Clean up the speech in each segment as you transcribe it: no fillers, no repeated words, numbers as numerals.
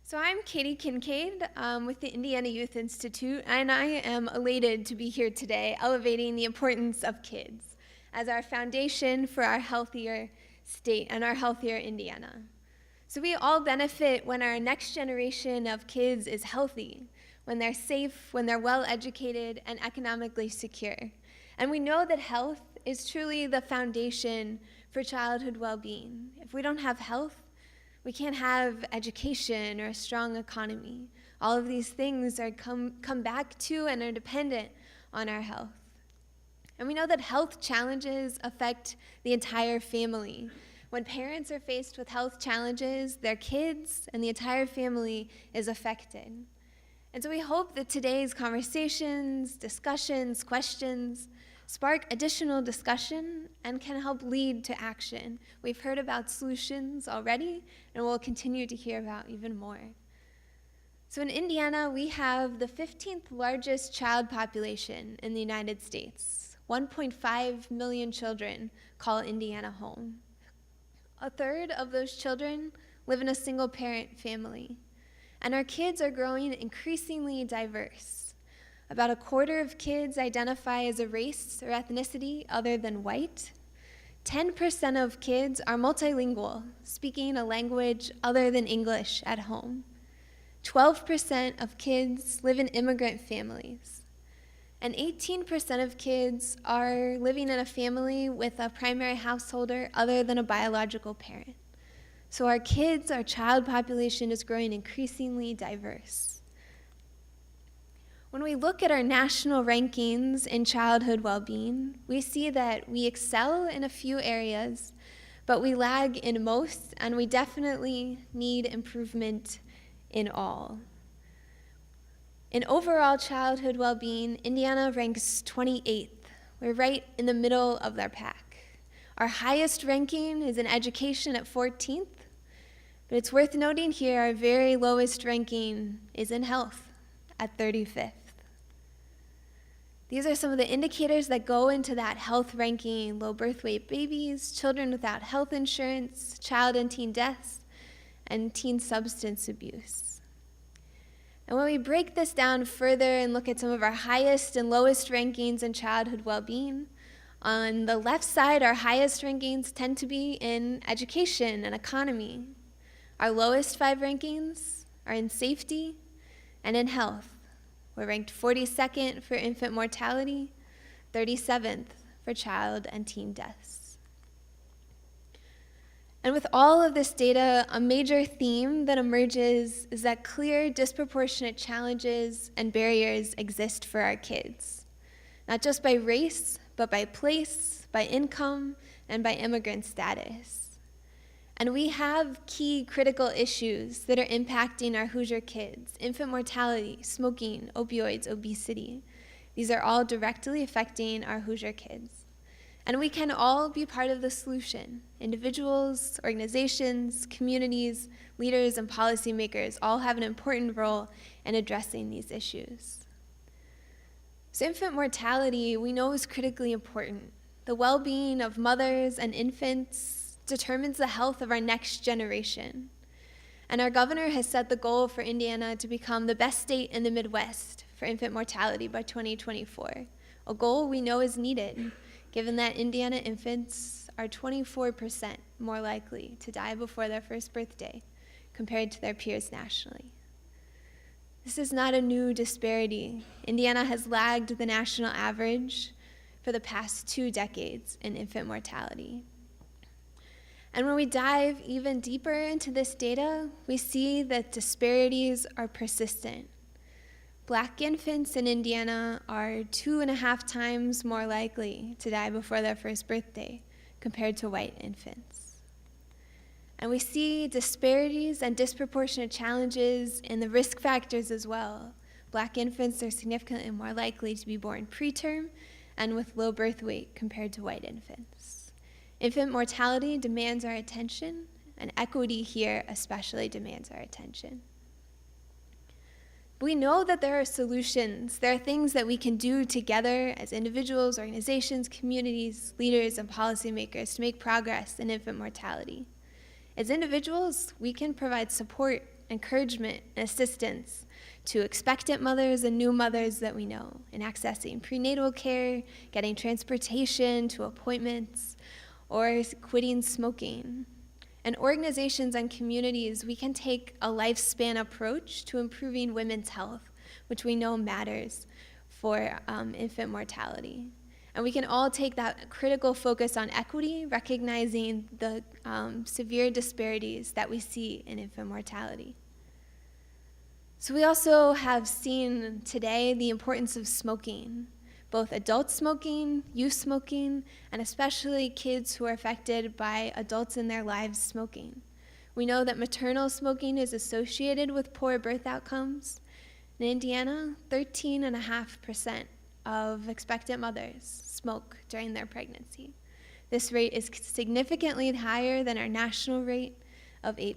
So I'm Katie Kincaid with the Indiana Youth Institute, and I am elated to be here today, elevating the importance of kids as our foundation for our healthier state and our healthier Indiana. So we all benefit when our next generation of kids is healthy, when they're safe, when they're well educated and economically secure. And we know that health is truly the foundation for childhood well-being. If we don't have health, we can't have education or a strong economy. All of these things are come back to and are dependent on our health. And we know that health challenges affect the entire family. When parents are faced with health challenges, their kids and the entire family is affected. And so we hope that today's conversations, discussions, questions spark additional discussion and can help lead to action. We've heard about solutions already, and we'll continue to hear about even more. So in Indiana, we have the 15th largest child population in the United States. 1.5 million children call Indiana home. A third of those children live in a single-parent family, and our kids are growing increasingly diverse. About a quarter of kids identify as a race or ethnicity other than white. 10% of kids are multilingual, speaking a language other than English at home. 12% of kids live in immigrant families. And 18% of kids are living in a family with a primary householder other than a biological parent. So our child population is growing increasingly diverse. When we look at our national rankings in childhood well-being, we see that we excel in a few areas, but we lag in most, and we definitely need improvement in all. In overall childhood well-being, Indiana ranks 28th. We're right in the middle of their pack. Our highest ranking is in education at 14th, but it's worth noting here our very lowest ranking is in health at 35th. These are some of the indicators that go into that health ranking: low birth weight babies, children without health insurance, child and teen deaths, and teen substance abuse. And when we break this down further and look at some of our highest and lowest rankings in childhood well-being, on the left side, our highest rankings tend to be in education and economy. Our lowest 5 rankings are in safety and in health. We're ranked 42nd for infant mortality, 37th for child and teen deaths. And with all of this data, a major theme that emerges is that clear, disproportionate challenges and barriers exist for our kids, not just by race, but by place, by income, and by immigrant status. And we have key critical issues that are impacting our Hoosier kids: infant mortality, smoking, opioids, obesity. These are all directly affecting our Hoosier kids. And we can all be part of the solution. Individuals, organizations, communities, leaders, and policymakers all have an important role in addressing these issues. So infant mortality, we know, is critically important. The well-being of mothers and infants determines the health of our next generation. And our governor has set the goal for Indiana to become the best state in the Midwest for infant mortality by 2024, a goal we know is needed, given that Indiana infants are 24% more likely to die before their first birthday compared to their peers nationally. This is not a new disparity. Indiana has lagged the national average for the past 2 decades in infant mortality. And when we dive even deeper into this data, we see that disparities are persistent. Black infants in Indiana are 2.5 times more likely to die before their first birthday compared to white infants. And we see disparities and disproportionate challenges in the risk factors as well. Black infants are significantly more likely to be born preterm and with low birth weight compared to white infants. Infant mortality demands our attention, and equity here especially demands our attention. We know that there are solutions. There are things that we can do together as individuals, organizations, communities, leaders, and policymakers to make progress in infant mortality. As individuals, we can provide support encouragement, and assistance to expectant mothers and new mothers that we know in accessing prenatal care, getting transportation to appointments, or quitting smoking. And organizations and communities, we can take a lifespan approach to improving women's health, which we know matters for infant mortality. And we can all take that critical focus on equity, recognizing the severe disparities that we see in infant mortality. So we also have seen today the importance of smoking, both adult smoking, youth smoking, and especially kids who are affected by adults in their lives smoking. We know that maternal smoking is associated with poor birth outcomes. In Indiana, 13.5% of expectant mothers smoke during their pregnancy. This rate is significantly higher than our national rate of 8%.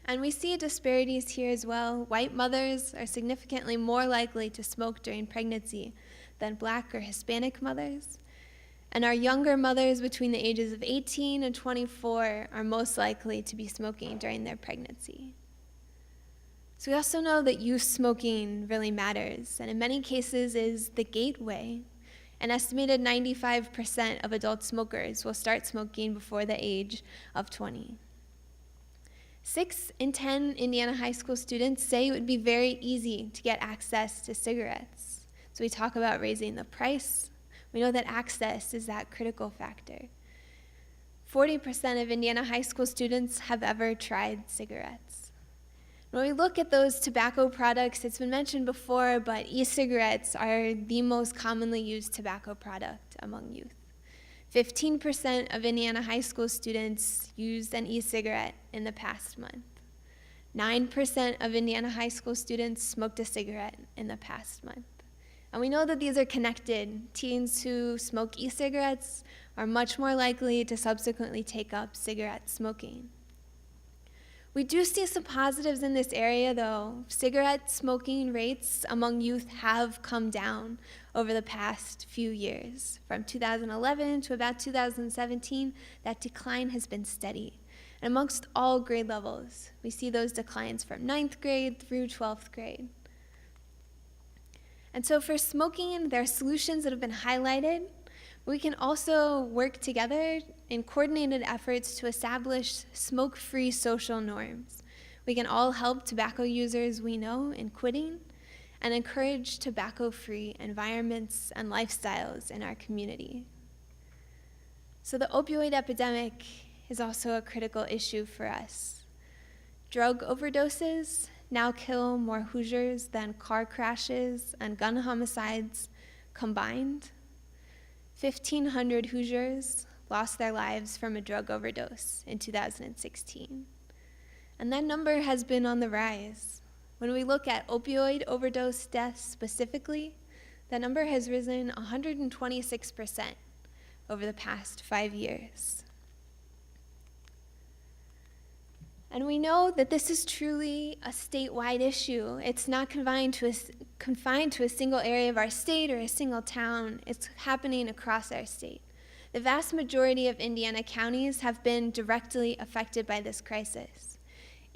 And we see disparities here as well. White mothers are significantly more likely to smoke during pregnancy than Black or Hispanic mothers. And our younger mothers between the ages of 18 and 24 are most likely to be smoking during their pregnancy. So we also know that youth smoking really matters, and in many cases is the gateway. An estimated 95% of adult smokers will start smoking before the age of 20. 6 in 10 Indiana high school students say it would be very easy to get access to cigarettes. So we talk about raising the price. We know that access is that critical factor. 40% of Indiana high school students have ever tried cigarettes. When we look at those tobacco products, it's been mentioned before, but e-cigarettes are the most commonly used tobacco product among youth. 15% of Indiana high school students used an e-cigarette in the past month. 9% of Indiana high school students smoked a cigarette in the past month. And we know that these are connected. Teens who smoke e-cigarettes are much more likely to subsequently take up cigarette smoking. We do see some positives in this area, though. Cigarette smoking rates among youth have come down over the past few years. From 2011 to about 2017, that decline has been steady. And amongst all grade levels, we see those declines from 9th grade through 12th grade. And so for smoking, there are solutions that have been highlighted. We can also work together in coordinated efforts to establish smoke-free social norms. We can all help tobacco users we know in quitting and encourage tobacco-free environments and lifestyles in our community. So the opioid epidemic is also a critical issue for us. Drug overdoses now kill more Hoosiers than car crashes and gun homicides combined. 1,500 Hoosiers lost their lives from a drug overdose in 2016. And that number has been on the rise. When we look at opioid overdose deaths specifically, that number has risen 126% over the past 5 years. And we know that this is truly a statewide issue. It's not confined to a single area of our state or a single town. It's happening across our state. The vast majority of Indiana counties have been directly affected by this crisis.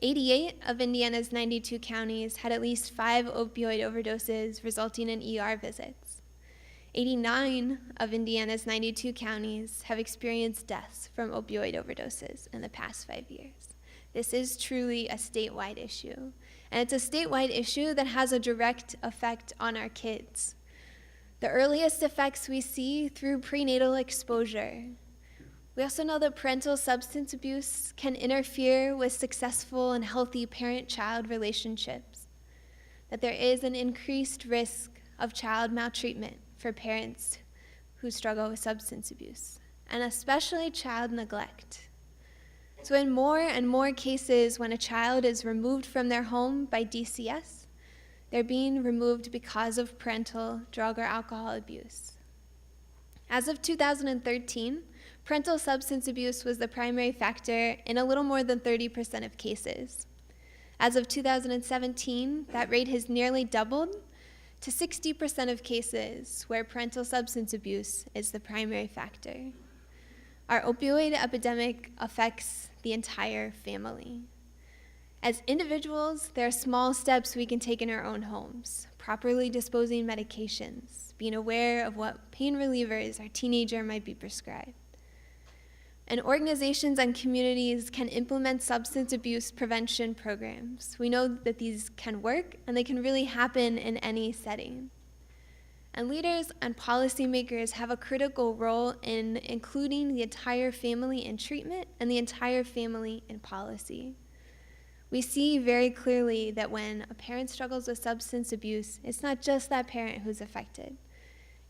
88 of Indiana's 92 counties had at least 5 opioid overdoses, resulting in ER visits. 89 of Indiana's 92 counties have experienced deaths from opioid overdoses in the past 5 years. This is truly a statewide issue, and it's a statewide issue that has a direct effect on our kids. The earliest effects we see through prenatal exposure. We also know that parental substance abuse can interfere with successful and healthy parent-child relationships, that there is an increased risk of child maltreatment for parents who struggle with substance abuse, and especially child neglect. So in more and more cases, when a child is removed from their home by DCS, they're being removed because of parental drug or alcohol abuse. As of 2013, parental substance abuse was the primary factor in a little more than 30% of cases. As of 2017, that rate has nearly doubled to 60% of cases where parental substance abuse is the primary factor. Our opioid epidemic affects the entire family. As individuals, there are small steps we can take in our own homes, properly disposing medications, being aware of what pain relievers our teenager might be prescribed. And organizations and communities can implement substance abuse prevention programs. We know that these can work and they can really happen in any setting. And leaders and policymakers have a critical role in including the entire family in treatment and the entire family in policy. We see very clearly that when a parent struggles with substance abuse, it's not just that parent who's affected.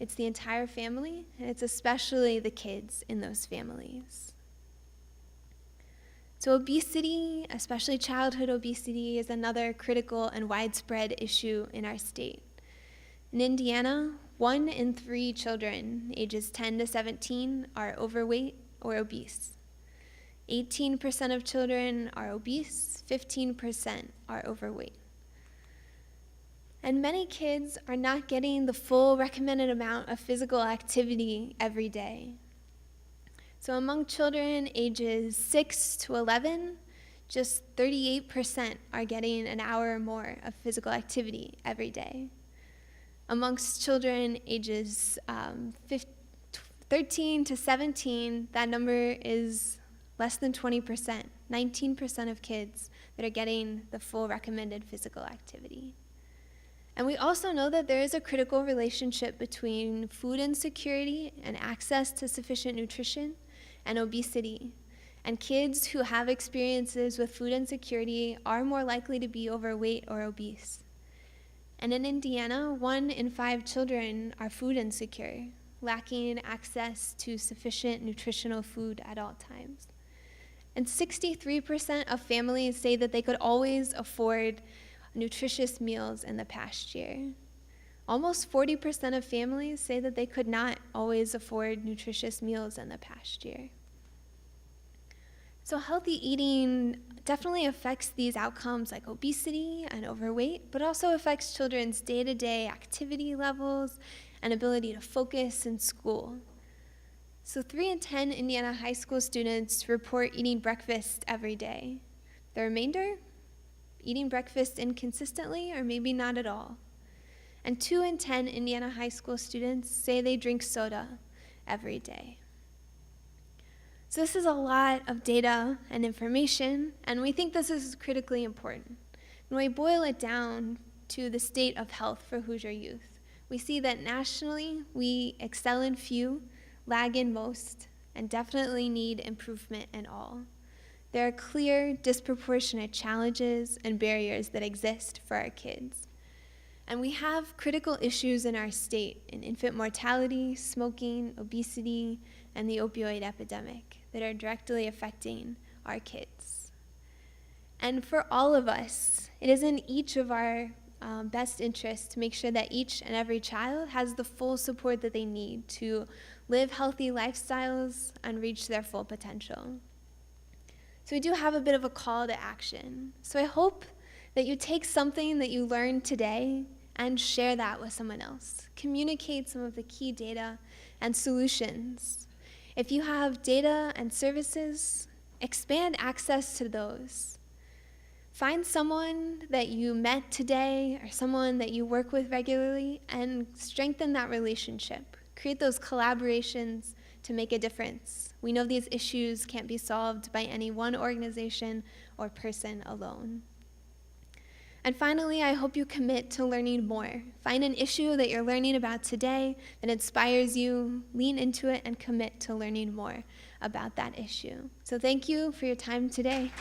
It's the entire family, and it's especially the kids in those families. So obesity, especially childhood obesity, is another critical and widespread issue in our state. In Indiana, 1 in 3 children ages 10 to 17 are overweight or obese. 18% of children are obese, 15% are overweight. And many kids are not getting the full recommended amount of physical activity every day. So among children ages 6 to 11, just 38% are getting an hour or more of physical activity every day. Amongst children ages 13 to 17, that number is less than 20%, 19% of kids that are getting the full recommended physical activity. And we also know that there is a critical relationship between food insecurity and access to sufficient nutrition and obesity. And kids who have experiences with food insecurity are more likely to be overweight or obese. And in Indiana, 1 in 5 children are food insecure, lacking access to sufficient nutritional food at all times. And 63% of families say that they could always afford nutritious meals in the past year. Almost 40% of families say that they could not always afford nutritious meals in the past year. So healthy eating definitely affects these outcomes like obesity and overweight, but also affects children's day-to-day activity levels and ability to focus in school. So 3 in 10 Indiana high school students report eating breakfast every day. The remainder, eating breakfast inconsistently or maybe not at all. And 2 in 10 Indiana high school students say they drink soda every day. So this is a lot of data and information, and we think this is critically important. When we boil it down to the state of health for Hoosier youth, we see that nationally we excel in few, lag in most, and definitely need improvement in all. There are clear, disproportionate challenges and barriers that exist for our kids. And we have critical issues in our state in infant mortality, smoking, obesity, and the opioid epidemic that are directly affecting our kids. And for all of us, it is in each of our best interests to make sure that each and every child has the full support that they need to live healthy lifestyles and reach their full potential. So we do have a bit of a call to action. So I hope that you take something that you learned today and share that with someone else. Communicate some of the key data and solutions. If you have data and services, expand access to those. Find someone that you met today or someone that you work with regularly and strengthen that relationship. Create those collaborations to make a difference. We know these issues can't be solved by any one organization or person alone. And finally, I hope you commit to learning more. Find an issue that you're learning about today that inspires you, lean into it, and commit to learning more about that issue. So thank you for your time today.